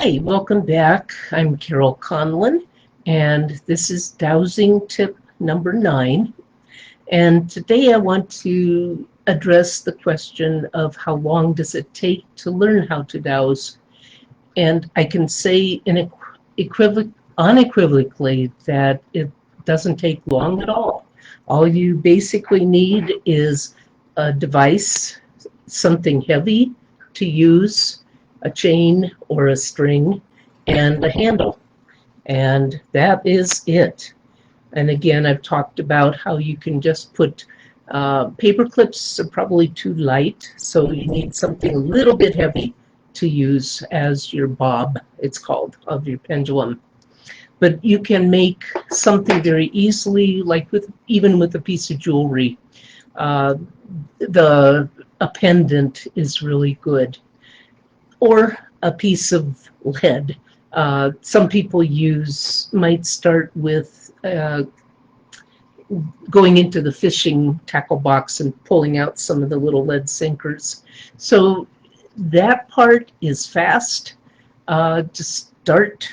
Hey, welcome back. I'm Carole Conlon, and this is Dowsing tip number 9. And today I want to address the question of how long does it take to learn how to dowse. And I can say unequivocally that it doesn't take long at all. All you basically need is a device, something heavy to use, a chain or a string, and a handle. And that is it. And again, I've talked about how you can just put paper clips are probably too light, so you need something a little bit heavy to use as your bob, it's called, of your pendulum. But you can make something very easily, like even with a piece of jewelry. Uh, a pendant is really good, or a piece of lead. Some people might start with going into the fishing tackle box and pulling out some of the little lead sinkers. So that part is fast. Just start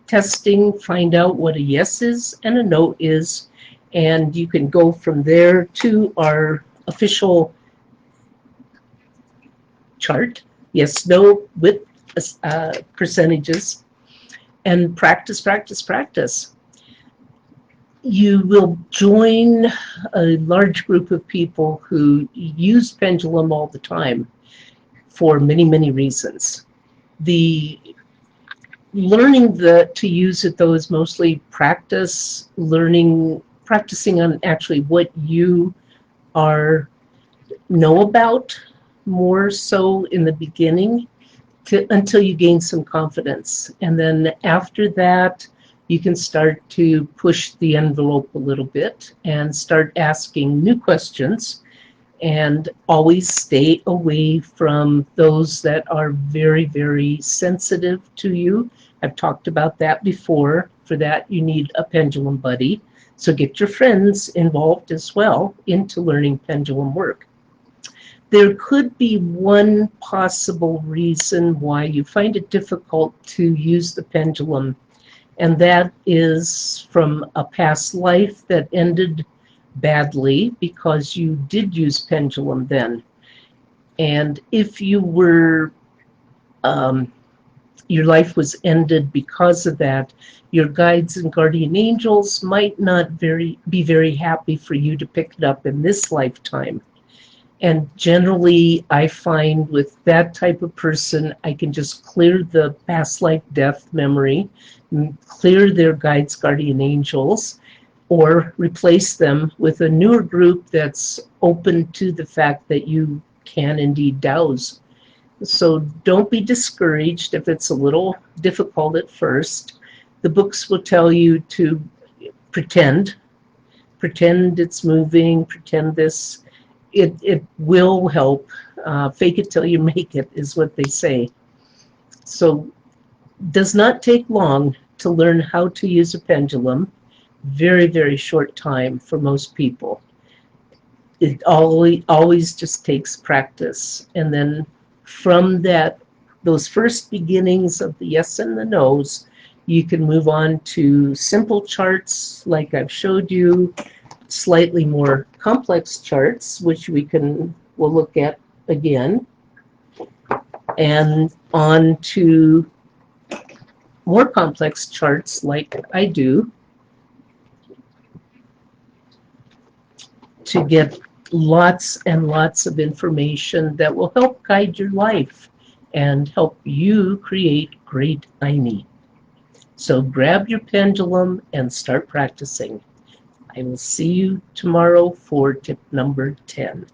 testing, find out what a yes is and a no is, and you can go from there to our official chart, yes, no, with percentages, and practice, practice, practice. You will join a large group of people who use pendulum all the time for many, many reasons. The learning to use it, though, is mostly practice, practicing on actually what you know about, more so in the beginning until you gain some confidence. And then after that, you can start to push the envelope a little bit and start asking new questions, and always stay away from those that are very, very sensitive to you. I've talked about that before. For that, you need a pendulum buddy. So get your friends involved as well into learning pendulum work. There could be one possible reason why you find it difficult to use the pendulum, and that is from a past life that ended badly because you did use pendulum then. And if your life was ended because of that, your guides and guardian angels might not be very happy for you to pick it up in this lifetime. And generally, I find with that type of person, I can just clear the past life death memory, clear their guides, guardian angels, or replace them with a newer group that's open to the fact that you can indeed dowse. So don't be discouraged if it's a little difficult at first. The books will tell you to pretend it's moving, pretend this. It will help. Fake it till you make it is what they say. So does not take long to learn how to use a pendulum. Very, very short time for most people. It always just takes practice. And then from those first beginnings of the yes and the no's, you can move on to simple charts like I've showed you, slightly more complex charts, which we'll look at again, and on to more complex charts like I do, to get lots and lots of information that will help guide your life and help you create great INI. So grab your pendulum and start practicing. I will see you tomorrow for tip number 10.